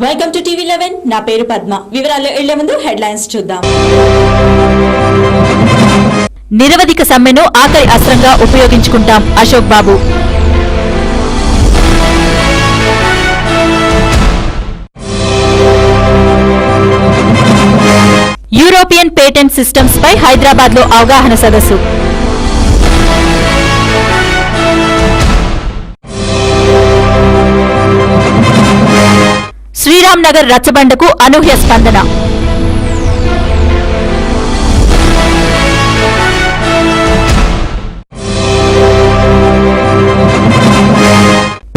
Welcome to TV 11 నా పేరు పద్మ. వివరాలు వెళ్లే ముందు హెడ్లైన్స్ చూద్దాం. నిరవధిక సమ్మెను ఆఖరి అస్త్రంగా ఉపయోగించుకుంటాం అశోక్ బాబు. యూరోపియన్ పేటెంట్ సిస్టమ్స్ పై హైదరాబాద్ లో అవగాహన సదస్సు. శ్రీరామ్ నగర్ రచ్చబండకు అనూహ్య స్పందన.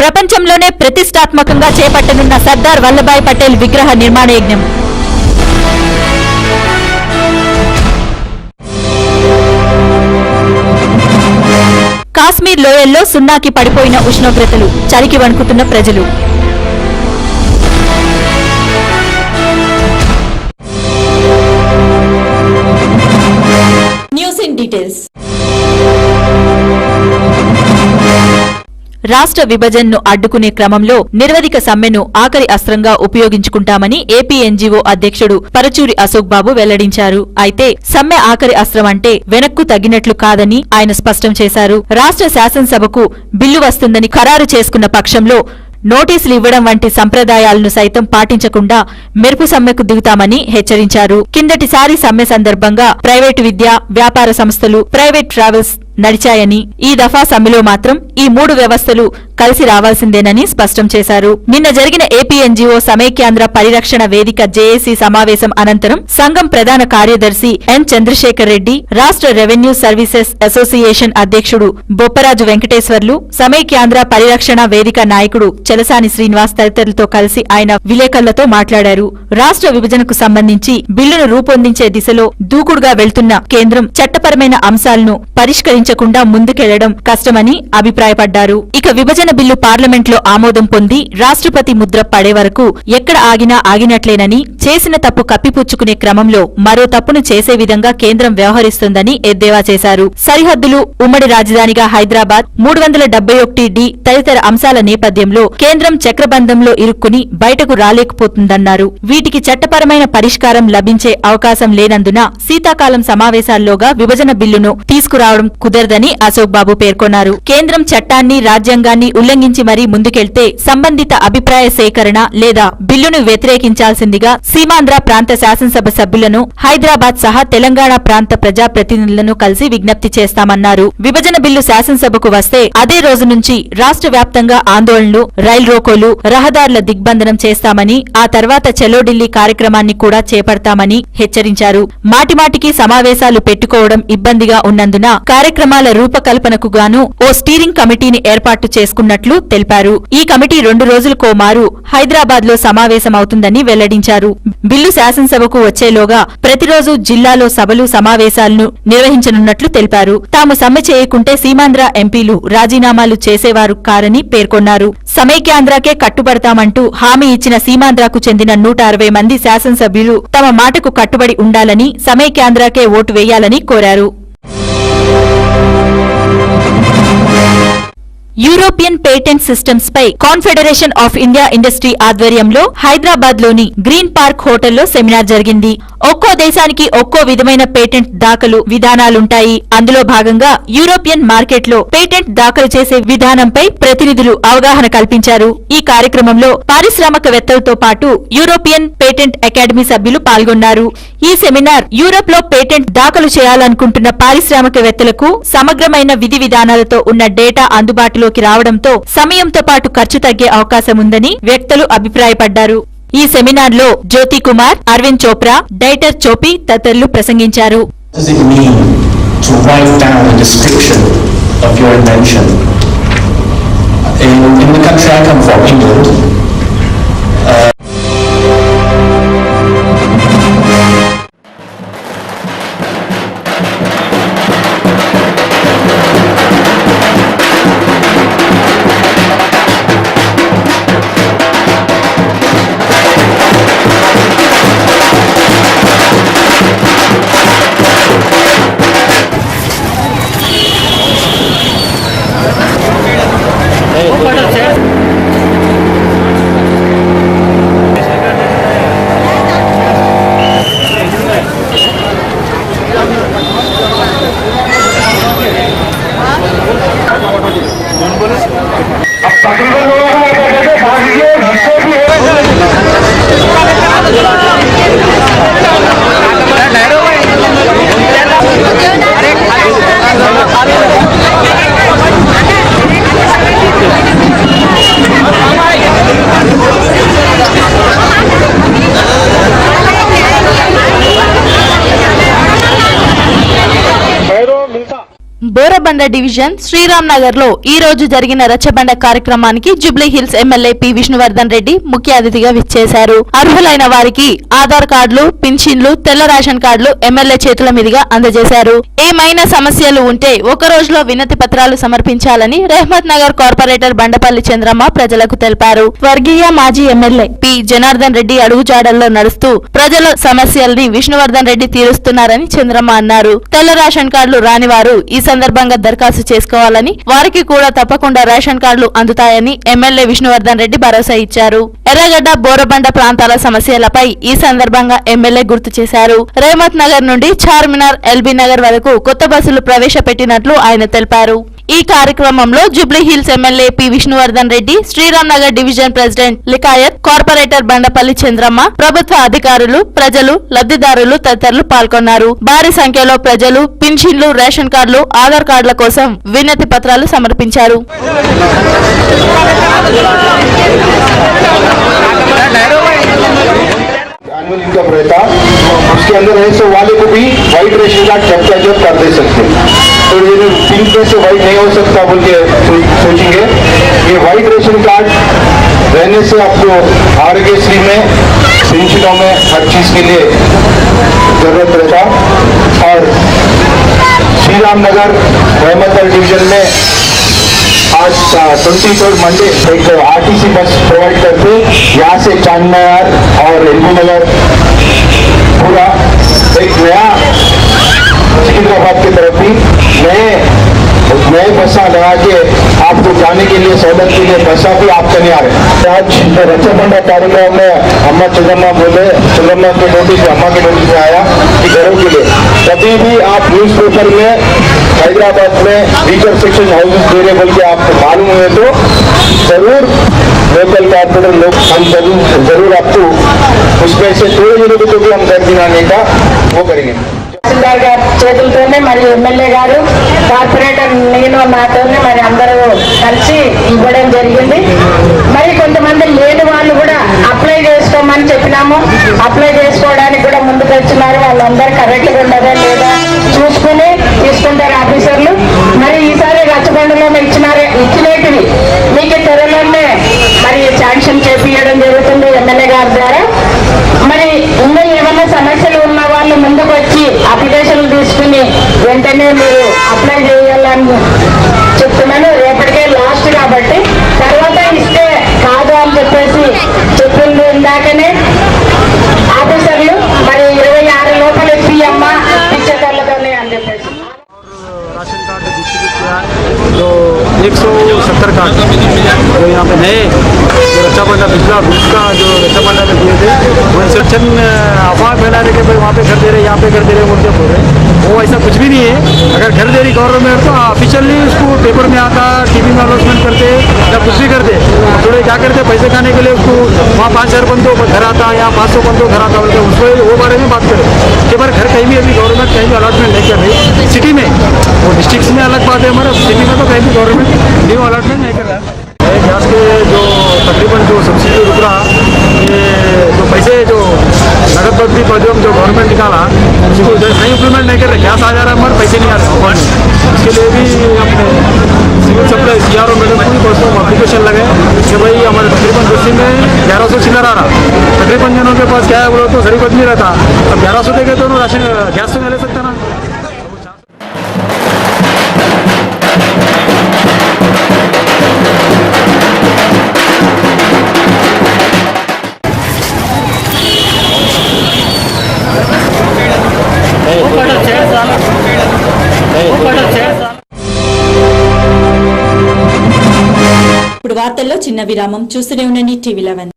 ప్రపంచంలోనే ప్రతిష్టాత్మకంగా చేపట్టనున్న సర్దార్ వల్లభాయ్ పటేల్ విగ్రహ నిర్మాణ యజ్ఞం. కాశ్మీర్ లోయల్లో సున్నాకి పడిపోయిన ఉష్ణోగ్రతలు, చలికి వణుకుతున్న ప్రజలు. News in details. రాష్ట్ర విభజనను అడ్డుకునే క్రమంలో నిరవధిక సమ్మెను ఆఖరి అస్త్రంగా ఉపయోగించుకుంటామని ఏపీ ఎన్జీఓ అధ్యక్షుడు పరచూరి అశోక్ బాబు వెల్లడించారు. అయితే సమ్మె ఆఖరి అస్త్రం అంటే వెనక్కు తగ్గినట్లు కాదని ఆయన స్పష్టం చేశారు. రాష్ట్ర శాసనసభకు బిల్లు వస్తుందని ఖరారు చేసుకున్న పక్షంలో నోటీసులు ఇవ్వడం వంటి సంప్రదాయాలను సైతం పాటించకుండా మెరుపు సమ్మెకు దిగుతామని హెచ్చరించారు. కిందటిసారి సమ్మె సందర్భంగా ప్రైవేటు విద్య, వ్యాపార సంస్థలు, ప్రైవేట్ ట్రావెల్స్ నడిచాయని, ఈ దఫా సమ్మెలో మాత్రం ఈ మూడు వ్యవస్థలు కలిసి రావాల్సిందేనని స్పష్టం చేశారు. నిన్న జరిగిన ఏపీ ఎన్జీఓ సమైక్యాంధ్ర పరిరక్షణ వేదిక జేఏసీ సమావేశం అనంతరం సంఘం ప్రధాన కార్యదర్శి ఎన్ చంద్రశేఖర్ రెడ్డి, రాష్ట్ర రెవెన్యూ సర్వీసెస్ అసోసియేషన్ అధ్యక్షుడు బొప్పరాజు వెంకటేశ్వర్లు, సమైక్యాంధ్ర పరిరక్షణ వేదిక నాయకుడు చలసాని శ్రీనివాస్ తదితరులతో కలిసి ఆయన విలేకరులతో మాట్లాడారు. రాష్ట్ర విభజనకు సంబంధించి బిల్లును రూపొందించే దిశలో దూకుడుగా వెళ్తున్న కేంద్రం చట్టపరమైన అంశాలను పరిష్కరించకుండా ముందుకెళ్లడం కష్టమని అభిప్రాయపడ్డారు. ఇక విభజన బిల్లు పార్లమెంట్లో ఆమోదం పొంది రాష్ట్రపతి ముద్ర పడే వరకు ఎక్కడ ఆగినా ఆగినట్లేనని, చేసిన తప్పు కప్పిపుచ్చుకునే క్రమంలో మరో తప్పును చేసే విధంగా కేంద్రం వ్యవహరిస్తుందని ఎద్దేవా చేశారు. సరిహద్దులు, ఉమ్మడి రాజధానిగా హైదరాబాద్, 371D తదితర అంశాల నేపథ్యంలో కేంద్రం చక్రబంధంలో ఇరుక్కుని బయటకు రాలేకపోతుందన్నారు. వీటికి చట్టపరమైన పరిష్కారం లభించే అవకాశం లేనందున శీతాకాలం సమావేశాల్లోగా విభజన బిల్లును తీసుకురావడం కుదరదని అశోక్ బాబు పేర్కొన్నారు. కేంద్రం చట్టాన్ని, రాజ్యాంగాన్ని ఉల్లంఘించి మరీ ముందుకెళ్తే సంబంధిత అభిప్రాయ సేకరణ లేదా బిల్లును వ్యతిరేకించాల్సిందిగా సీమాంధ్ర ప్రాంత శాసనసభ సభ్యులను, హైదరాబాద్ సహా తెలంగాణ ప్రాంత ప్రజాప్రతినిధులను కలిసి విజ్ఞప్తి చేస్తామన్నారు. విభజన బిల్లు శాసనసభకు వస్తే అదే రోజు నుంచి రాష్ట్ర వ్యాప్తంగా ఆందోళనలు, రైలు రోకోలు, రహదారుల దిగ్బంధనం చేస్తామని, ఆ తర్వాత చలో ఢిల్లీ కార్యక్రమాన్ని కూడా చేపడతామని హెచ్చరించారు. మాటిమాటికి సమావేశాలు పెట్టుకోవడం ఇబ్బందిగా ఉన్నందున కార్యక్రమాల రూపకల్పనకు గాను ఓ స్టీరింగ్ కమిటీని ఏర్పాటు చేసుకున్నట్లు తెలిపారు. ఈ కమిటీ 2 రోజులకోమారు హైదరాబాద్ లో సమావేశమవుతుందని వెల్లడించారు. బిల్లు శాసనసభకు వచ్చేలోగా ప్రతిరోజు జిల్లాలో సభలు, సమావేశాలను నిర్వహించనున్నట్లు తెలిపారు. తాము సమ్మె చేయకుంటే సీమాంధ్ర ఎంపీలు రాజీనామాలు చేసేవారు కారని పేర్కొన్నారు. సమైక్యాంధ్రకే కట్టుబడతామంటూ హామీ ఇచ్చిన సీమాంధ్రకు చెందిన 160 మంది శాసనసభ్యులు తమ మాటకు కట్టుబడి ఉండాలని, సమైక్యాంధ్రకే ఓటు వేయాలని కోరారు. యూరోపియన్ పేటెంట్ సిస్టమ్స్ పై కాన్ఫెడరేషన్ ఆఫ్ ఇండియా ఇండస్ట్రీ ఆధ్వర్యంలో హైదరాబాద్ లోని గ్రీన్ పార్క్ హోటల్లో సెమినార్ జరిగింది. ఒక్కో దేశానికి ఒక్కో విధమైన పేటెంట్ దాఖలు విధానాలుంటాయి. అందులో భాగంగా యూరోపియన్ మార్కెట్లో పేటెంట్ దాఖలు చేసే విధానంపై ప్రతినిధులు అవగాహన కల్పించారు. ఈ కార్యక్రమంలో పారిశ్రామికవేత్తలతో పాటు యూరోపియన్ పేటెంట్ అకాడమీ సభ్యులు పాల్గొన్నారు. ఈ సెమినార్ యూరోప్ లో పేటెంట్ దాఖలు చేయాలనుకుంటున్న పారిశ్రామికవేత్తలకు సమగ్రమైన విధి విధానాలతో ఉన్న డేటా అందుబాటులోకి రావడంతో సమయంతో పాటు ఖర్చు తగ్గే అవకాశం ఉందని వ్యక్తులు అభిప్రాయపడ్డారు. ఈ సెమినార్ లో జ్యోతి కుమార్, అరవింద్ చోప్రా, డైటర్ చోపి తదితరులు ప్రసంగించారు. బోరబండ డివిజన్ శ్రీరామ్ నగర్ లో ఈ రోజు జరిగిన రచ్చబండ కార్యక్రమానికి Jubilee Hills MLA P Vishnuvardhan Reddy ముఖ్య అతిథిగా విచ్చేశారు. అర్హులైన వారికి ఆధార్ కార్డులు, పింఛన్లు, తెల్ల రేషన్ కార్డులు ఎమ్మెల్యే చేతుల మీదుగా అందజేశారు. ఏమైనా సమస్యలు ఉంటే ఒక రోజులో వినతి పత్రాలు సమర్పించాలని రెహమత్ నగర్ కార్పొరేటర్ బండపల్లి చంద్రమ్మ ప్రజలకు తెలిపారు. వర్గీయ మాజీ ఎమ్మెల్యే పి జనార్దన్ రెడ్డి అడుగుజాడల్లో నడుస్తూ ప్రజల సమస్యల్ని విష్ణువర్ధన్ రెడ్డి తీరుస్తున్నారని చంద్రమ్మ అన్నారు. తెల్ల రేషన్ కార్డులు రాని వారు ఈ సందర్భంగా దరఖాస్తు చేసుకోవాలని, వారికి కూడా తప్పకుండా రేషన్ కార్డులు అందుతాయని ఎమ్మెల్యే విష్ణువర్ధన్ రెడ్డి భరోసా ఇచ్చారు. ఎర్రగడ్డ, బోరబండ ప్రాంతాల సమస్యలపై ఈ సందర్భంగా ఎమ్మెల్యే గుర్తు చేశారు. రేమత్ నగర్ నుండి చార్మినార్, ఎల్బీ నగర్ వరకు కొత్త బస్సులు ప్రవేశపెట్టినట్లు ఆయన తెలిపారు. ఈ కార్యక్రమంలో Jubilee Hills MLA P Vishnuvardhan Reddy, Sriram Nagar division president Liaquat, corporator Bandapalli Chandramma, ప్రభుత్వ అధికారులు, ప్రజలు, లబ్ధిదారులు తదితరులు పాల్గొన్నారు. భారీ సంఖ్యలో ప్రజలు పింఛన్లు, రేషన్ కార్డులు, ఆధార్ కార్డుల కోసం వినతి పత్రాలు సమర్పించారు. एनुअल इनकम रहता उसके अंदर है सो वाले को भी वाइट रेशन कार्ड कैप्चर कर दे सकते हैं। तो ये पिंक में से वाइट नहीं हो सकता बोल के सोचेंगे, ये वाइट रेशन कार्ड रहने से आपको आरोग्यश्री में, पेंशनों में हर चीज के लिए जरूरत रहता। और श्रीराम नगर रहमत डिवीजन में आज 24 मंडे एक आरटीसी बस प्रोवाइड करते, यहाँ से चांदनगर और एलबी नगर पूरा एक नया सिकंदराबाद की तरफ भी नए बसा लगा के आपको जाने के लिए, सहूलत के लिए बसा भी आपका नहीं आ रहे। आज रक्षाबंधन कार्यक्रम में अम्मा चंद्रमा बोले, चंद्रमा के नोटिस, अम्मा के नोटिस में आया कि घरों के लिए कभी भी आप न्यूज़पेपर में हैदराबाद में टीचर सेक्शन हाउसेस दे रहे बोल के आपको मालूम हुए तो जरूर लोकल कॉर्पोरेटर लोग हम जरूर आपको उसमें से थोड़े दिनों को तो भी हम घर दिलाने का वो करेंगे। తహసీల్దార్ గారి చేతులతోనే మరియు ఎమ్మెల్యే గారు, కార్పొరేటర్ నేను నాతోనే మరి అందరూ కలిసి ఇవ్వడం జరిగింది. మరి కొంతమంది లేని వాళ్ళు కూడా అప్లై చేసుకోమని చెప్పినాము. అప్లై చేసుకోవడానికి కూడా ముందుకు వచ్చినారు. వాళ్ళందరూ కరెక్ట్గా ఉండదా లేదా చూసుకుని తీసుకుంటారు ఆఫీసర్లు. మరి ఈసారి రచ్చబండలో ఇచ్చినవి మీకు త్వరలోనే మరి శాంక్షన్ చేపియడం జరుగుతుంది ఎమ్మెల్యే గారి ద్వారా. మరి ఇంకా ఏమైనా సమస్యలు ఉన్న వాళ్ళు ముందుకు వచ్చి అప్లికేషన్లు తీసుకుని వెంటనే మీరు అప్లై చేయాలని చెప్తున్నాను. రేపటికే లాస్ట్ కాబట్టి తర్వాత ఇస్తే కాదు అని చెప్పేసి చెప్పింది ఇందాకనే ఆఫీసర్లు. మరి 26 లోపల ఇప్పియమ్మా పిచ్చర్లతోనే అని చెప్పేసి राशन कार्ड डिस्ट्रीब्यूट किया है, तो 170 कार्ड जो यहाँ पे नए जो रक्षाबंधन पिछला का जो रक्षाबंधन में दिए थे, वो इंस्ट्रक्शन अफवाह फैला रहे कि भाई वहाँ पे घर दे रहे, यहाँ पे घर दे रहे बोल के बोल रहे, वो ऐसा कुछ भी नहीं है। अगर घर दे रही गवर्नमेंट तो ऑफिशियली उसको पेपर में आता, टीवी में अनाउंसमेंट करते या कुछ भी करते, थोड़े क्या करते पैसे खाने के लिए उसको वहाँ 5000 बंदों घर आता या 500 बंदों घर आता बोलते, उसको वो बारे में बात करें कि बार घर कहीं भी अभी गवर्नमेंट कहीं भी अलॉटमेंट नहीं कर रही। सिटी में वो डिस्ट्रिक्ट में अलग बात है, हमारा सिटी में तो कहीं भी गवर्नमेंट न्यू अलॉटमेंट नहीं कर रहा है। गैस के जो तकरीबन जो सब्सिडी रुक रहा, ये जो पैसे जो नगद बदली पदम जो गवर्नमेंट निकाला उसको नहीं इम्प्लीमेंट नहीं कर रहे, गैस आ जा रहा है हमारे पैसे नहीं आ रहे। इसके लिए भी अपने सिविल सप्लाई CRO मैडम को परसों एप्लीकेशन लगे कि भाई हमारे तकरीबन बस्ती में 1100 सिलेंडर आ रहा, तकरीबन जनों के पास क्या है बोलो तो सही नहीं रहता। अब 1100 देंगे तो राशन गैस तो नहीं ले सकता ना। ఇప్పుడు వార్తల్లో చిన్న విరామం. చూస్తూనే ఉండండి TV11.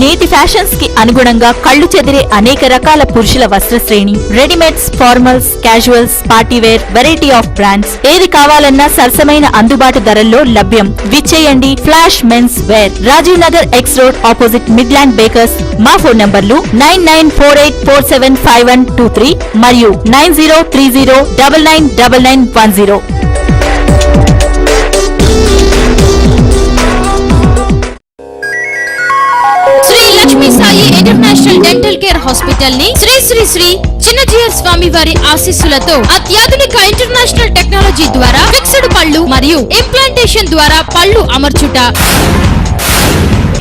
నేటి ఫ్యాషన్స్ కి అనుగుణంగా కళ్ళు చెదిరే అనేక రకాల పురుషుల వస్త్ర శ్రేణి, readymades, formals, casuals, party wear, variety of brands, ఏది కావాలన్నా సరసమైన అందుబాటు ధరల్లో లభ్యం. విచ్చేయండి Flash Men's Wear, Rajiv Nagar X road opposite Midland Bakers. మా ఫోన్ నంబర్లు 9948475123 మరియు 9030999910. Sri Lakshmi Sai international dental care Hospital ని శ్రీ శ్రీ శ్రీ చిన్నజీయర్ స్వామి వారి ఆశీస్సులతో అత్యాధునిక ఇంటర్నేషనల్ టెక్నాలజీ ద్వారా ఫిక్స్డ్ పళ్ళు మరియు ఇంప్లాంటేషన్ ద్వారా పళ్ళు అమర్చుట.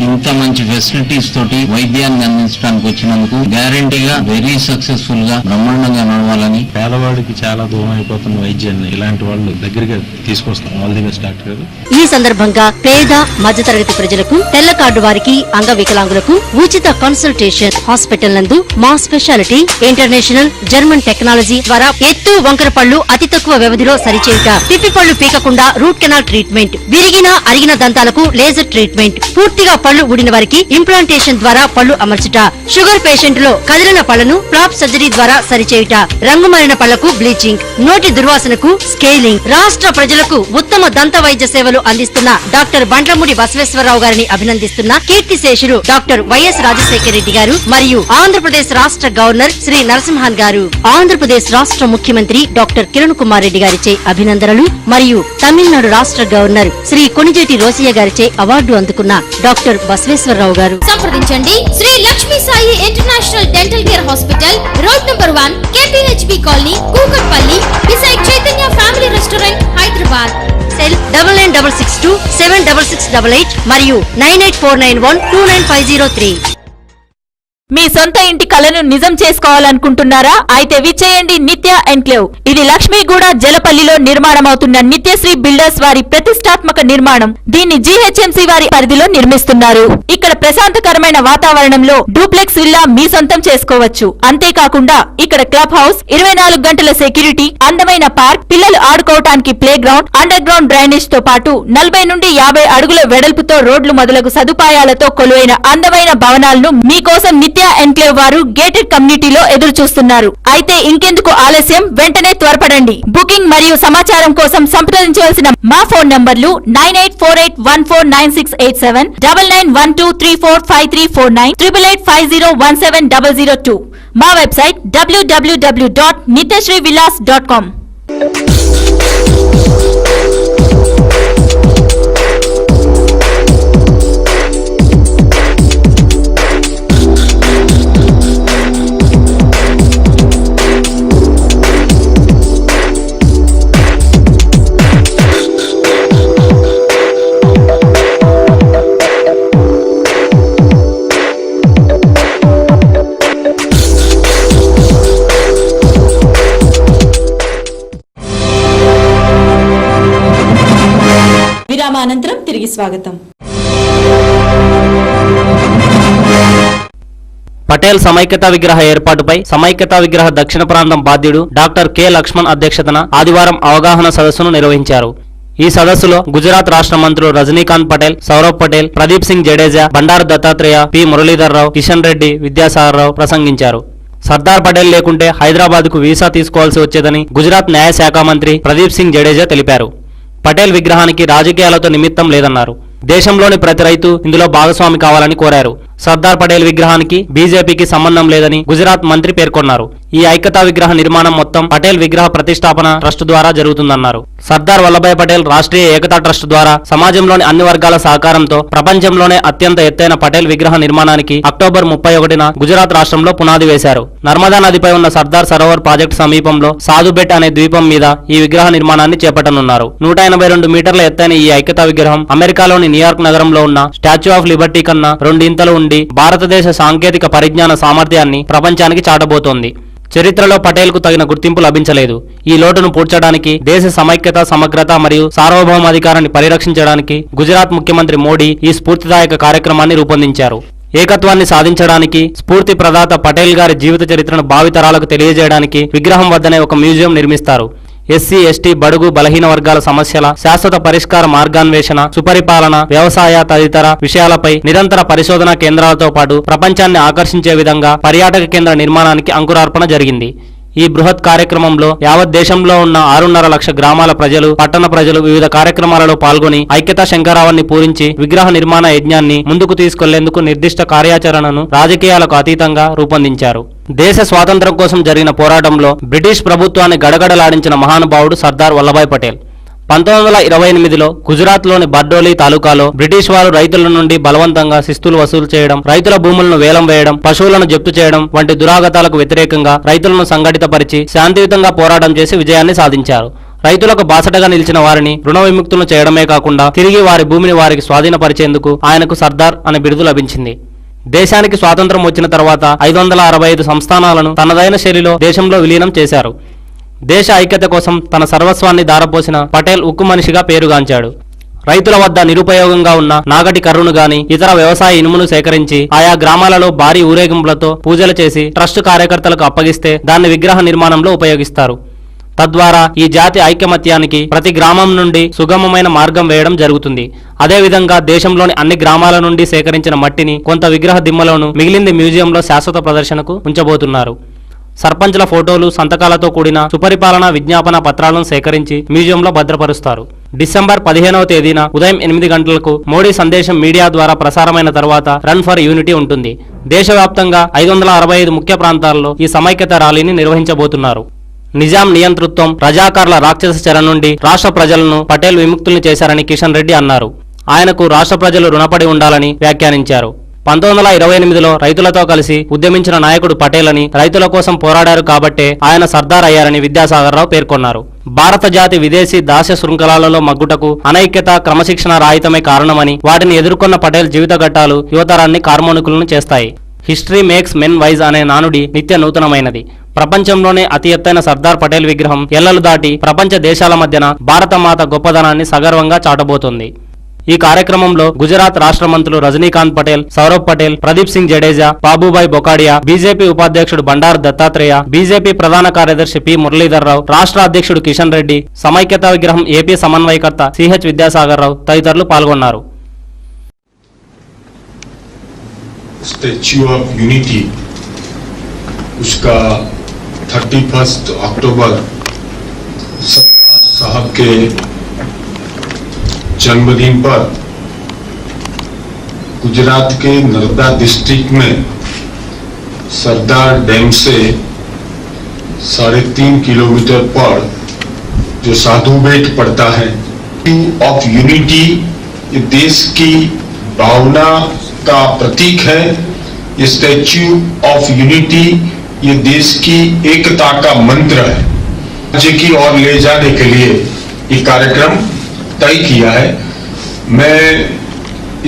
ఇంత మంచి ఫెసిలిటీస్ తోటి వైద్యాన్ని అందించడానికి వచ్చినందుకు గ్యారంటీగా వెరీ సక్సెస్ఫుల్ గా బ్రహ్మాండంగా నడవాలని. పేదవాడికి చాలా దూరం అయిపోతున్న వైద్యాన్ని ఇలాంటి వాళ్ళు దగ్గరగా తీసుకొస్తాం. ఆల్ ది బెస్ట్ డాక్టర్ గారు. ఈ సందర్భంగా పేద మధ్యతరగతి ప్రజలకు, తెల్ల కార్డు వారికి, అంగవికలాంగులకు ఉచిత కన్సల్టేషన్. హాస్పిటల్ నందు మా స్పెషాలిటీ ఇంటర్నేషనల్ జర్మన్ టెక్నాలజీ ద్వారా ఎత్తు వంకర పళ్ళు అతి తక్కువ వ్యవధిలో సరిచేయుట, పిప్పి పళ్ళు పీకకుండా రూట్ కెనాల్ ట్రీట్మెంట్, విరిగిన అరిగిన దంతాలకు లేజర్ ట్రీట్మెంట్, పూర్తిగా పళ్ళు ఊడిన వారికి ఇంప్లాంటేషన్ ద్వారా పళ్ళు అమర్చుట, షుగర్ పేషెంట్ లో కదిలిన పళ్లను ఫ్లాప్ సర్జరీ ద్వారా సరిచేయుట, రంగు మారిన పళ్లకు బ్లీచింగ్, నోటి దుర్వాసనకు స్కేలింగ్. రాష్ట్ర ప్రజలకు ఉత్తమ దంత వైద్య సేవలు అందిస్తున్న డాక్టర్ బండ్లమూడి బసవేశ్వరరావు గారిని అభినందిస్తున్న కీర్తిశేషులు డాక్టర్ వైఎస్ రాజశేఖర రెడ్డి గారు మరియు ఆంధ్రప్రదేశ్ రాష్ట్ర గవర్నర్ శ్రీ నరసింహన్ గారు, ఆంధ్రప్రదేశ్ రాష్ట్ర ముఖ్యమంత్రి డాక్టర్ కిరణ్ కుమార్ రెడ్డి గారిచే అభినందనలు మరియు తమిళనాడు రాష్ట్ర గవర్నర్ శ్రీ కొణిజేటి రోసయ్య గారిచే అవార్డు అందుకున్న డాక్టర్ బసవేశ్వరరావు గారు. సంప్రదించండి Sri Lakshmi Sai international dental care hospital, road number 1, KPHP colony, Kukatpally, beside Chaitanya family restaurant, Hyderabad. Cell 9966676688 మరియు 9849129503. మీ సొంత ఇంటి కలను నిజం చేసుకోవాలనుకుంటున్నారా? అయితే విచ్చేయండి నిత్య ఎన్క్లేవ్. ఇది లక్ష్మీగూడ జలపల్లిలో నిర్మాణమవుతున్న నిత్యశ్రీ బిల్డర్స్ వారి ప్రతిష్టాత్మక నిర్మాణం. దీన్ని GHMC వారి పరిధిలో నిర్మిస్తున్నారు. ఇక్కడ ప్రశాంతకరమైన వాతావరణంలో డూప్లెక్స్ విల్లా మీ సొంతం చేసుకోవచ్చు. అంతేకాకుండా ఇక్కడ క్లబ్ హౌస్, 24 గంటల సెక్యూరిటీ, అందమైన పార్క్, పిల్లలు ఆడుకోవటానికి playground, underground drainage తో పాటు 40 నుండి 50 అడుగుల వెడల్పుతో రోడ్లు మొదలగు సదుపాయాలతో కొలువైన అందమైన భవనాలను మీకోసం నిత్య ఎన్క్లేవ్ వారు గేటెడ్ కమ్యూనిటీలో ఎదురు చూస్తున్నారు. అయితే ఇంకెందుకు ఆలస్యం, వెంటనే త్వరపడండి. బుకింగ్ మరియు సమాచారం కోసం సంప్రదించవలసిన మా ఫోన్ నంబర్లు 9848149687, 9912345349, 8850170002. మా వెబ్సైట్ www.nityasrivillas.com. విరామానంతరం తిరిగి స్వాగతం. పటేల్ సమైక్యతా విగ్రహ ఏర్పాటుపై సమైక్యతా విగ్రహ దక్షిణ ప్రాంతం బాధ్యుడు డాక్టర్ కె లక్ష్మణ్ అధ్యక్షతన ఆదివారం అవగాహన సదస్సును నిర్వహించారు. ఈ సదస్సులో గుజరాత్ రాష్ట్ర మంత్రులు రజనీకాంత్ పటేల్, సౌరవ్ పటేల్, ప్రదీప్ సింగ్ జడేజా, బండారు దత్తాత్రేయ, పి మురళీధర్రావు, కిషన్ రెడ్డి, విద్యాసాగర్రావు ప్రసంగించారు. సర్దార్ పటేల్ లేకుంటే హైదరాబాద్ కు వీసా తీసుకోవాల్సి వచ్చేదని గుజరాత్ న్యాయశాఖ మంత్రి ప్రదీప్ సింగ్ జడేజా తెలిపారు. పటేల్ విగ్రహానికి రాజకీయాలతో నిమిత్తం లేదన్నారు. దేశంలోని ప్రతి రైతు ఇందులో భాగస్వామి కావాలని కోరారు. సర్దార్ పటేల్ విగ్రహానికి బీజేపీకి సంబంధం లేదని గుజరాత్ మంత్రి పేర్కొన్నారు. ఈ ఐక్యతా విగ్రహ నిర్మాణం మొత్తం పటేల్ విగ్రహ ప్రతిష్టాపన ట్రస్ట్ ద్వారా జరుగుతుందన్నారు. సర్దార్ వల్లభాయ్ పటేల్ రాష్ట్రీయ ఏకతా ట్రస్ట్ ద్వారా సమాజంలోని అన్ని వర్గాల సహకారంతో ప్రపంచంలోనే అత్యంత ఎత్తైన పటేల్ విగ్రహ నిర్మాణానికి అక్టోబర్ 31న గుజరాత్ రాష్ట్రంలో పునాది వేశారు. నర్మదా నదిపై ఉన్న సర్దార్ సరోవర్ ప్రాజెక్టు సమీపంలో సాధుబెట్ అనే ద్వీపం మీద ఈ విగ్రహ నిర్మాణాన్ని చేపట్టనున్నారు. 182 మీటర్ల ఎత్తైన ఈ ఐక్యతా విగ్రహం అమెరికాలోని న్యూయార్క్ నగరంలో ఉన్న స్టాచ్యూ ఆఫ్ లిబర్టీ కన్నా 2 ఇంతలు ఉండి భారతదేశ సాంకేతిక పరిజ్ఞాన సామర్థ్యాన్ని ప్రపంచానికి చాటబోతోంది. చరిత్రలో పటేల్ కు తగిన గుర్తింపు లభించలేదు. ఈ లోటును పూడ్చడానికి, దేశ సమైక్యత, సమగ్రత మరియు సార్వభౌమాధికారాన్ని పరిరక్షించడానికి గుజరాత్ ముఖ్యమంత్రి మోడీ ఈ స్ఫూర్తిదాయక కార్యక్రమాన్ని రూపొందించారు. ఏకత్వాన్ని సాధించడానికి స్ఫూర్తి ప్రదాత పటేల్ గారి జీవిత చరిత్రను భావితరాలకు తెలియజేయడానికి విగ్రహం వద్దనే ఒక మ్యూజియం నిర్మిస్తారు. ఎస్సీ ఎస్టీ బడుగు బలహీన వర్గాల సమస్యల శాశ్వత పరిష్కార మార్గాన్వేషణ, సుపరిపాలన, వ్యవసాయ తదితర విషయాలపై నిరంతర పరిశోధనా కేంద్రాలతో పాటు ప్రపంచాన్ని ఆకర్షించే విధంగా పర్యాటక కేంద్ర నిర్మాణానికి అంకురార్పణ జరిగింది. ఈ బృహత్ కార్యక్రమంలో యావత్ దేశంలో ఉన్న 6.5 లక్షల గ్రామాల ప్రజలు, పట్టణ ప్రజలు వివిధ కార్యక్రమాలలో పాల్గొని ఐక్యతా శంఖారావాన్ని పూరించి విగ్రహ నిర్మాణ యజ్ఞాన్ని ముందుకు తీసుకెళ్లేందుకు నిర్దిష్ట కార్యాచరణను రాజకీయాలకు అతీతంగా రూపొందించారు. దేశ స్వాతంత్ర్యం కోసం జరిగిన పోరాటంలో బ్రిటిష్ ప్రభుత్వాన్ని గడగడలాడించిన మహానుభావుడు సర్దార్ వల్లభాయ్ పటేల్. 1928లో గుజరాత్లోని బర్డోలి తాలూకాలో బ్రిటిష్ వారు రైతుల నుండి బలవంతంగా శిస్తులు వసూలు చేయడం, రైతుల భూములను వేలం వేయడం, పశువులను జప్తు చేయడం వంటి దురాగతాలకు వ్యతిరేకంగా రైతులను సంఘటితపరిచి శాంతియుతంగా పోరాటం చేసి విజయాన్ని సాధించారు. రైతులకు బాసటగా నిలిచిన వారిని రుణ విముక్తులను చేయడమే కాకుండా తిరిగి వారి భూమిని వారికి స్వాధీనపరిచేందుకు ఆయనకు సర్దార్ అనే బిరుదు లభించింది. దేశానికి స్వాతంత్రం వచ్చిన తర్వాత 565 సంస్థానాలను తనదైన శైలిలో దేశంలో విలీనం చేశారు. దేశ ఐక్యత కోసం తన సర్వస్వాన్ని దారపోసిన పటేల్ ఉక్కు మనిషిగా పేరుగాంచాడు. రైతుల వద్ద నిరుపయోగంగా ఉన్న నాగటి కర్రును గాని ఇతర వ్యవసాయ ఇనుమును సేకరించి ఆయా గ్రామాలలో భారీ ఊరేగింపులతో పూజలు చేసి ట్రస్ట్ కార్యకర్తలకు అప్పగిస్తే దాన్ని విగ్రహ నిర్మాణంలో ఉపయోగిస్తారు. తద్వారా ఈ జాతి ఐకమత్యానికి ప్రతి గ్రామం నుండి సుగమమైన మార్గం వేయడం జరుగుతుంది. అదేవిధంగా దేశంలోని అన్ని గ్రామాల నుండి సేకరించిన మట్టిని కొంత విగ్రహ దిమ్మలోను మిగిలింది మ్యూజియంలో శాశ్వత ప్రదర్శనకు ఉంచబోతున్నారు. సర్పంచ్ల ఫోటోలు, సంతకాలతో కూడిన సుపరిపాలన విజ్ఞాపన పత్రాలను సేకరించి మ్యూజియంలో భద్రపరుస్తారు. డిసెంబర్ 15వ తేదీన ఉదయం 8 గంటలకు మోడీ సందేశం మీడియా ద్వారా ప్రసారమైన తర్వాత రన్ ఫర్ యూనిటీ ఉంటుంది. దేశవ్యాప్తంగా 565 ముఖ్య ప్రాంతాల్లో ఈ సమైక్యత ర్యాలీని నిర్వహించబోతున్నారు. నిజాం నియంతృత్వం, రజాకార్ల రాక్షస చెర నుండి రాష్ట్ర ప్రజలను పటేల్ విముక్తుల్ని చేశారని కిషన్ రెడ్డి అన్నారు. ఆయనకు రాష్ట్ర ప్రజలు రుణపడి ఉండాలని వ్యాఖ్యానించారు. 1928లో రైతులతో కలిసి ఉద్యమించిన నాయకుడు పటేల్ అని, రైతుల కోసం పోరాడారు కాబట్టే ఆయన సర్దార్ అయ్యారని విద్యాసాగర్ రావు పేర్కొన్నారు. భారత జాతి విదేశీ దాస్య శృంఖలాలలో మగ్గుటకు అనైక్యత, క్రమశిక్షణ రాహితమే కారణమని, వాటిని ఎదుర్కొన్న పటేల్ జీవిత ఘట్టాలు యువతరాన్ని కార్మోనుకులను చేస్తాయి. హిస్టరీ మేక్స్ మెన్ వైజ్ అనే నానుడి నిత్య నూతనమైనది. ప్రపంచంలోనే అతి ఎత్తైన సర్దార్ పటేల్ విగ్రహం ఎల్లలు దాటి ప్రపంచ దేశాల మధ్యన భారతమాత గొప్పదనాన్ని సగర్వంగా చాటబోతోంది. ఈ కార్యక్రమంలో గుజరాత్ రాష్ట్ర మంత్రులు రజనీకాంత్ పటేల్, సౌరభ్ పటేల్, ప్రదీప్ సింగ్ జడేజా, బాబుభాయ్ బొకాడియా, బీజేపీ ఉపాధ్యక్షుడు బండారు దత్తాత్రేయ, బీజేపీ ప్రధాన కార్యదర్శి పి మురళీధర్ రావు, రాష్ట్ర అధ్యక్షుడు కిషన్ రెడ్డి, సమైక్యతా విగ్రహం ఏపీ సమన్వయకర్త సిహెచ్ విద్యాసాగర్ రావు తదితరులు పాల్గొన్నారు. स्टैच्यू ऑफ यूनिटी उसका 31 अक्टूबर सरदार साहब के जन्मदिन पर गुजरात के नर्मदा डिस्ट्रिक्ट में सरदार डैम से 3.5 किलोमीटर पर जो साधु बेट पड़ता है, ऑफ यूनिटी ये देश की भावना का प्रतीक है. ये स्टैच्यू ऑफ यूनिटी ये देश की एकता का मंत्र है. राज्य की ओर ले जाने के लिए ये कार्यक्रम तय किया है. मैं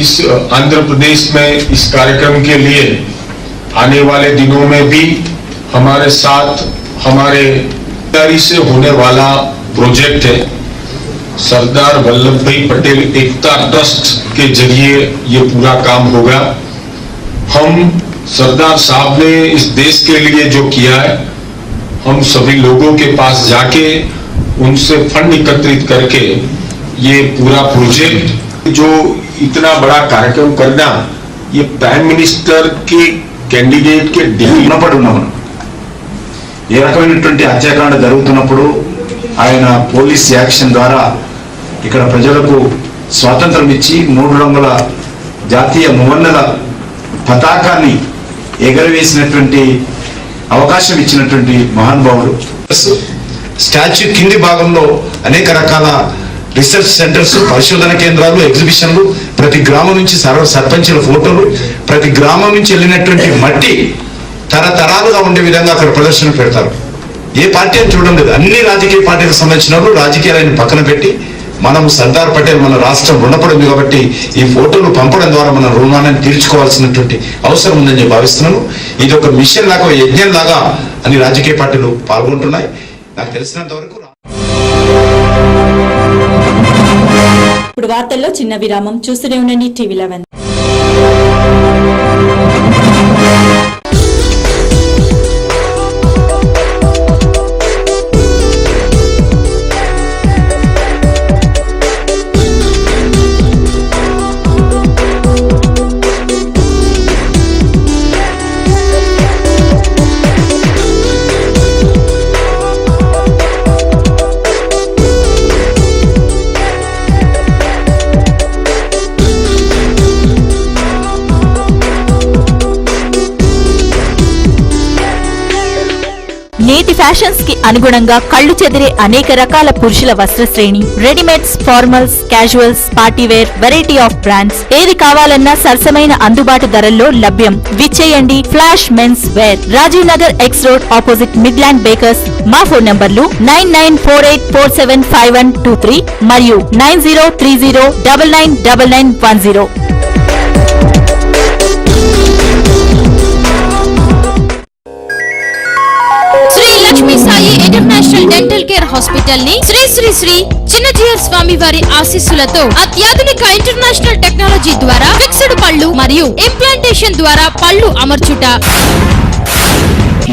इस आंध्र प्रदेश में इस कार्यक्रम के लिए आने वाले दिनों में भी हमारे साथ हमारे तैयारी से होने वाला प्रोजेक्ट है सरदार वल्लभ भाई पटेल एकता ट्रस्ट के जरिए ये पूरा काम होगा. हम सरदार साहब ने इस देश के लिए जो किया है, हम सभी लोगों के पास जाके उनसे फंड एकत्रित करके ये पूरा प्रोजेक्ट, जो इतना बड़ा कार्यक्रम करना, ये प्राइम मिनिस्टर के कैंडिडेट के ఉన్నప్పుడు ఏ రకమైనటువంటి హత్యాకాండ జరుగుతున్నప్పుడు ఆయన పోలీస్ యాక్షన్ ద్వారా ఇక్కడ ప్రజలకు స్వాతంత్రం ఇచ్చి 3 రంగుల జాతీయ మువన్నెల పతాకాన్ని ఎగరవేసినటువంటి అవకాశం ఇచ్చినటువంటి మహానుభావుడు. స్టాచ్యూ కింది భాగంలో అనేక రకాల రీసెర్చ్ సెంటర్స్, పరిశోధన కేంద్రాలు, ఎగ్జిబిషన్లు, ప్రతి గ్రామం నుంచి సర్పంచుల ఫోటోలు, ప్రతి గ్రామం నుంచి వెళ్ళినటువంటి మట్టి తరతరాలుగా ఉండే విధంగా అక్కడ ప్రదర్శన పెడతారు. ఏ పార్టీ అని చూడడం లేదు, అన్ని రాజకీయ పార్టీలకు సంబంధించిన వాళ్ళు రాజకీయాలను పక్కన పెట్టి మనం సర్దార్ పటేల్ మన రాష్ట్రం రుణపడింది కాబట్టి ఈ ఫోటోలు పంపడం ద్వారా మన రుణాన్ని తీర్చుకోవాల్సినటువంటి అవసరం ఉందని నేను భావిస్తున్నాను. ఇది ఒక మిషన్ లాగా, యజ్ఞం లాగా అన్ని రాజకీయ పార్టీలు పాల్గొంటున్నాయి. నాకు తెలిసినంత వరకు. ఇప్పుడు వార్తల్లో చిన్న విరామం. చూస్తూనే ఉండండి TV11. ఫ్యాషన్స్ కి అనుగుణంగా కళ్లు చెదిరే అనేక రకాల పురుషుల వస్త్ర శ్రేణి, readymades, formals, casuals, party wear, variety of brands, ఏది కావాలన్నా సరసమైన అందుబాటు ధరల్లో లభ్యం. విచ్చేయండి Flash Men's Wear, Rajiv Nagar X road opposite Midland Bakers. మా ఫోన్ నంబర్లు 9948475123 మరియు 9030999910. Sri Lakshmi Sai international dental care Hospital ని శ్రీ శ్రీ శ్రీ చిన్నజీయర్ స్వామి వారి ఆశీస్సులతో అత్యాధునిక ఇంటర్నేషనల్ టెక్నాలజీ ద్వారా ఫిక్స్డ్ పళ్ళు మరియు ఇంప్లాంటేషన్ ద్వారా పళ్ళు అమర్చుట.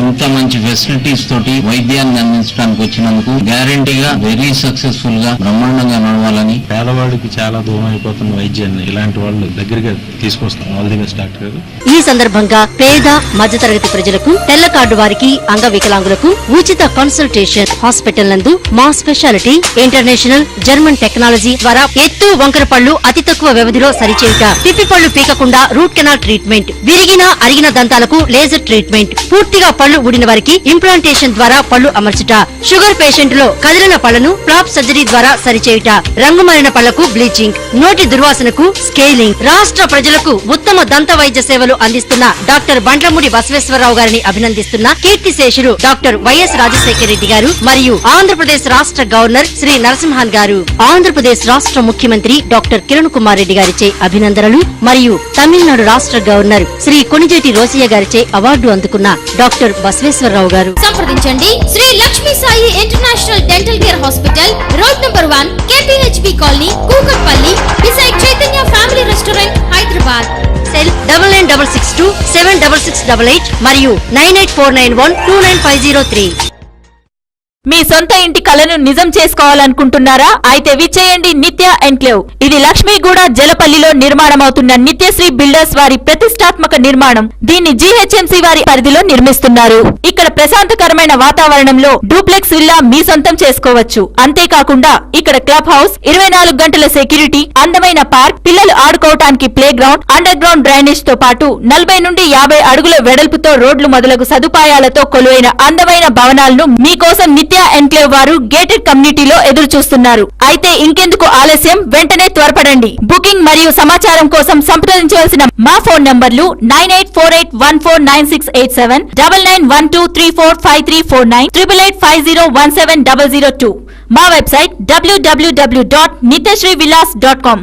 ఇంత మంచి ఫెసిలిటీస్ తోటి వైద్యాన్ని అందించడానికి వచ్చినందుకు గ్యారంటీగా వెరీ సక్సెస్ఫుల్ గా బ్రహ్మాండంగా నడవాలని. పేదవాడికి చాలా దూరం అయిపోతున్న వైద్యాన్ని ఇలాంటి వాళ్ళు దగ్గరగా తీసుకొస్తాం. ఆల్ ది బెస్ట్ డాక్టర్ గారు. ఈ సందర్భంగా పేద మధ్యతరగతి ప్రజలకు, తెల్ల కార్డు వారికి, అంగవికలాంగులకు ఉచిత కన్సల్టేషన్. హాస్పిటల్ నందు మా స్పెషాలిటీ ఇంటర్నేషనల్ జర్మన్ టెక్నాలజీ ద్వారా ఎత్తు వంకర పళ్ళు అతి తక్కువ వ్యవధిలో సరిచేయుట, పిప్పి పళ్ళు పీకకుండా రూట్ కెనాల్ ట్రీట్మెంట్, విరిగిన అరిగిన దంతాలకు లేజర్ ట్రీట్మెంట్, పూర్తిగా పళ్ళు ఊడిన వారికి ఇంప్లాంటేషన్ ద్వారా పళ్ళు అమర్చుట, షుగర్ పేషెంట్ లో కదిలిన పళ్లను ఫ్లాప్ సర్జరీ ద్వారా సరిచేయుట, రంగుమారిన పళ్లకు బ్లీచింగ్, నోటి దుర్వాసనకు స్కేలింగ్. రాష్ట్ర ప్రజలకు ఉత్తమ దంత వైద్య సేవలు అందిస్తున్న డాక్టర్ బండ్లమూడి బసవేశ్వరరావు గారిని అభినందిస్తున్న కీర్తిశేషులు డాక్టర్ వైఎస్ రాజశేఖర రెడ్డి గారు మరియు ఆంధ్రప్రదేశ్ రాష్ట్ర గవర్నర్ శ్రీ నరసింహన్ గారు, ఆంధ్రప్రదేశ్ రాష్ట్ర ముఖ్యమంత్రి డాక్టర్ కిరణ్ కుమార్ రెడ్డి గారిచే అభినందనలు మరియు తమిళనాడు రాష్ట్ర గవర్నర్ శ్రీ కొణిజేటి రోసయ్య గారిచే అవార్డు అందుకున్న డాక్టర్ బసవేశ్వరరావు గారు. సంప్రదించండి Sri Lakshmi Sai international dental care hospital, road number 1, KPHP colony, Kukatpally, beside Chaitanya family restaurant, Hyderabad. Cell 9966276688 మరియు 9849129503. మీ సొంత ఇంటి కలను నిజం చేసుకోవాలనుకుంటున్నారా? అయితే విచ్చేయండి నిత్య ఎన్క్లేవ్. ఇది లక్ష్మీగూడ జలపల్లిలో నిర్మాణమవుతున్న నిత్యశ్రీ బిల్డర్స్ వారి ప్రతిష్టాత్మక నిర్మాణం. దీన్ని GHMC వారి పరిధిలో నిర్మిస్తున్నారు. ఇక్కడ ప్రశాంతకరమైన వాతావరణంలో డూప్లెక్స్ విల్లా మీ సొంతం చేసుకోవచ్చు. అంతేకాకుండా ఇక్కడ క్లబ్ హౌస్, 24 గంటల సెక్యూరిటీ, అందమైన పార్క్, పిల్లలు ఆడుకోవటానికి playground, underground drainage తో పాటు 40 నుండి 50 అడుగుల వెడల్పుతో రోడ్లు మొదలగు సదుపాయాలతో కొలువైన అందమైన భవనాలను మీకోసం నిత్య ఎన్క్లేవ్ వారు గేటెడ్ కమ్యూనిటీలో ఎదురు చూస్తున్నారు. అయితే ఇంకెందుకు ఆలస్యం, వెంటనే త్వరపడండి. బుకింగ్ మరియు సమాచారం కోసం సంప్రదించవలసిన మా ఫోన్ నంబర్లు 9848149687, 9912345349, 8850170002. మా వెబ్సైట్ www.nityasrivillas.com.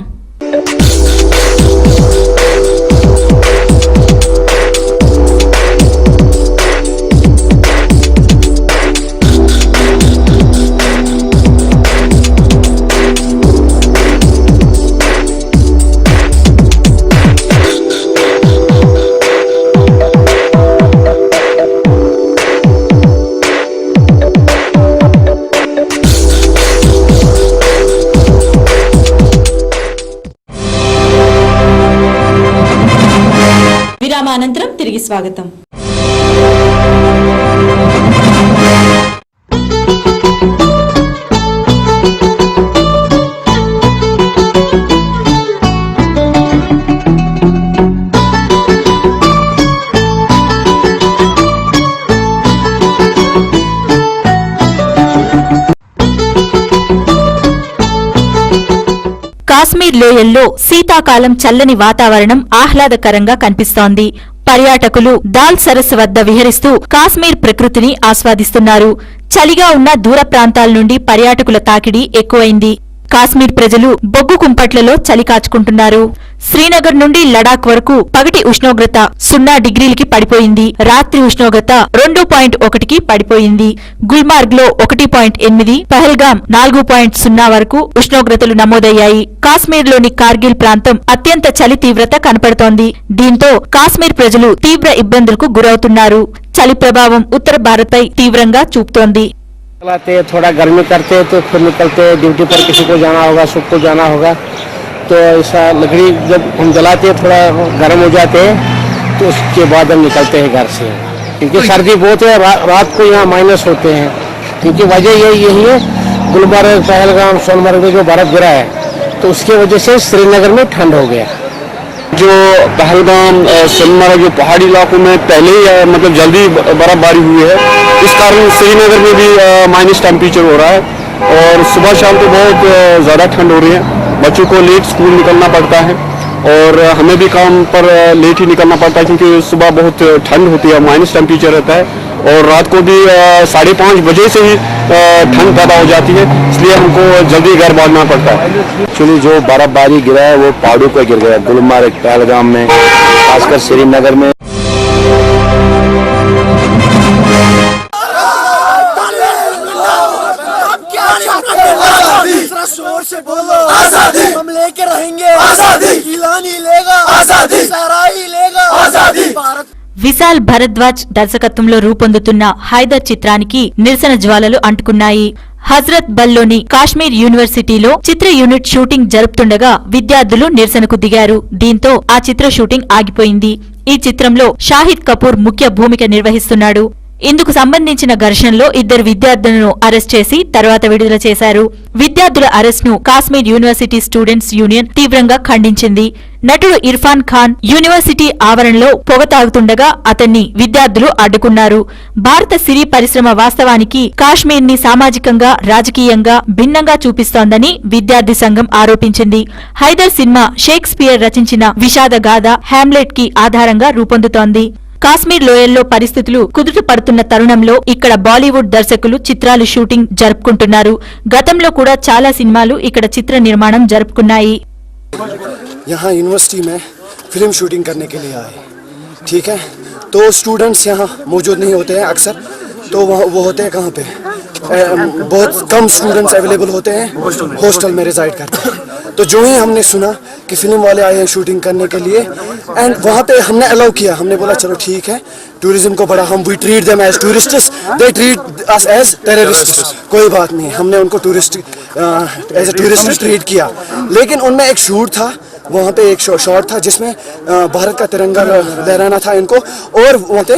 విరామానంతరం తిరిగి స్వాగతం. కాశ్మీర్ లోయల్లో శీతాకాలం చల్లని వాతావరణం ఆహ్లాదకరంగా కనిపిస్తోంది. పర్యాటకులు దాల్ సరస్సు వద్ద విహరిస్తూ కాశ్మీర్ ప్రకృతిని ఆస్వాదిస్తున్నారు. చలిగా ఉన్న దూర ప్రాంతాల నుండి పర్యాటకుల తాకిడి ఎక్కువైంది. కాశ్మీర్ ప్రజలు బొగ్గు కుంపట్లలో చలి కాచుకుంటున్నారు. శ్రీనగర్ నుండి లడాక్ వరకు పగటి ఉష్ణోగ్రత 0 డిగ్రీలకి పడిపోయింది. రాత్రి ఉష్ణోగ్రత 2.1కి పడిపోయింది. గుల్మార్గ్ లో 1.8, పహల్గామ్ 4.0 వరకు ఉష్ణోగ్రతలు నమోదయ్యాయి. కాశ్మీర్ లోని కార్గిల్ ప్రాంతం అత్యంత చలి తీవ్రత కనపడుతోంది. దీంతో కాశ్మీర్ ప్రజలు తీవ్ర ఇబ్బందులకు గురవుతున్నారు. చలి ప్రభావం ఉత్తర భారత్ పై తీవ్రంగా చూపుతోంది. चलाते हैं, थोड़ा गर्मी करते हैं तो फिर निकलते हैं ड्यूटी पर, किसी को जाना होगा, सबको जाना होगा, तो ऐसा लकड़ी जब हम जलाते हैं थोड़ा गर्म हो जाते हैं तो उसके बाद हम निकलते हैं घर से, क्योंकि सर्दी बहुत है। रात को यहाँ माइनस होते हैं, क्योंकि वजह यही है गुलमर्ग, पहलगाम, सोनमर्ग में जो बर्फ गिरा है तो उसकी वजह से श्रीनगर में ठंड हो गया। जो पहलगाम सोनमर्ग जो पहाड़ी इलाकों में पहले ही मतलब जल्दी बर्फबारी हुई है, इस कारण श्रीनगर में भी माइनस टेम्परेचर हो रहा है और सुबह शाम तो बहुत ज़्यादा ठंड हो रही है। बच्चों को लेट स्कूल निकलना पड़ता है और हमें भी काम पर लेट ही निकलना पड़ता है क्योंकि सुबह बहुत ठंड होती है, माइनस टेम्परेचर रहता है और रात को भी 5:30 बजे से ही ठंड पैदा हो जाती है, इसलिए हमको जल्दी घर भागना पड़ता है। एक्चुअली जो बर्फबारी गिरा है वो पहाड़ों पर गिर गया, गुलमर्ग पहलगाम में, खासकर श्रीनगर में। जोर से बोलो आजादी, हम लेके रहेंगे आजादी, गीला नहीं लेगा आजादी, सारा ही लेगा आजादी। भारत విశాల్ భరద్వాజ్ దర్శకత్వంలో రూపొందుతున్న హైదర్ చిత్రానికి నిరసన జ్వాలలు అంటుకున్నాయి. హజ్రత్ బల్లోని కాశ్మీర్ యూనివర్సిటీలో చిత్ర యూనిట్ షూటింగ్ జరుపుతుండగా విద్యార్థులు నిరసనకు దిగారు. దీంతో ఆ చిత్ర షూటింగ్ ఆగిపోయింది. ఈ చిత్రంలో షాహిద్ కపూర్ ముఖ్య భూమిక నిర్వహిస్తున్నాడు. ఇందుకు సంబంధించిన ఘర్షణలో 2 విద్యార్థులను అరెస్ట్ చేసి తర్వాత విడుదల చేశారు. విద్యార్థుల అరెస్ట్ను కాశ్మీర్ యూనివర్సిటీ స్టూడెంట్స్ యూనియన్ తీవ్రంగా ఖండించింది. నటుడు ఇర్ఫాన్ ఖాన్ యూనివర్సిటీ ఆవరణలో పొగ తాగుతుండగా అతన్ని విద్యార్థులు అడ్డుకున్నారు. భారత సినీ పరిశ్రమ వాస్తవానికి కాశ్మీర్ ని సామాజికంగా, రాజకీయంగా భిన్నంగా చూపిస్తోందని విద్యార్థి సంఘం ఆరోపించింది. హైదర్ సినిమా షేక్స్పియర్ రచించిన విషాద గాథ హ్యామ్లెట్ కి ఆధారంగా రూపొందుతోంది. కాశ్మీర్ లోయల్లో పరిస్థితులు కుదుట పడుతున్న తరుణంలో ఇక్కడ బాలీవుడ్ దర్శకులు చిత్రాలు షూటింగ్ జరుపుకుంటున్నారు. గతంలో కూడా చాలా సినిమాలు ఇక్కడ చిత్ర నిర్మాణం జరుపుకున్నాయి. यहाँ यूनिवर्सिटी में फिल्म शूटिंग करने के लिए आए, ठीक है, तो स्टूडेंट्स यहाँ मौजूद नहीं होते हैं अक्सर, तो वो होते हैं कहाँ पे, बहुत कम स्टूडेंट्स अवेलेबल होते हैं, हॉस्टल में रिजाइड करते हैं। तो जो ही हमने सुना कि फिल्म वाले आए हैं शूटिंग करने के लिए एंड वहाँ पे हमने अलाउ किया, हमने बोला चलो ठीक है, टूरिज्म को बड़ा हम we treat them as tourists, they treat us as terrorists, कोई बात नहीं, हमने उनको tourist as a tourist treat किया। लेकिन उनमें एक शूट था, वहाँ पे एक शॉट था जिसमें भारत का तिरंगा लहराना था इनको और वहाँ पे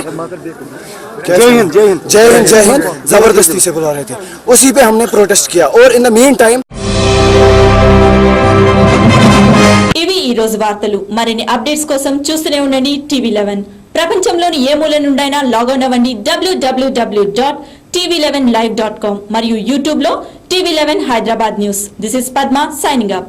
जय हिंद जय हिंद जय हिंद जय हिंद जबरदस्ती से बुला रहे थे, उसी पे हमने प्रोटेस्ट किया। और इन द मीन टाइम ఇవి ఈ రోజు వార్తలు. మరిన్ని అప్డేట్స్ కోసం చూస్తూనే ఉండండి TV11. ప్రపంచంలోని ఏ మూల నుండైనా లాగౌన్ అవ్వండి www.tv11live.com మరియు యూట్యూబ్ లో TV11 Hyderabad news. This is Padma signing up.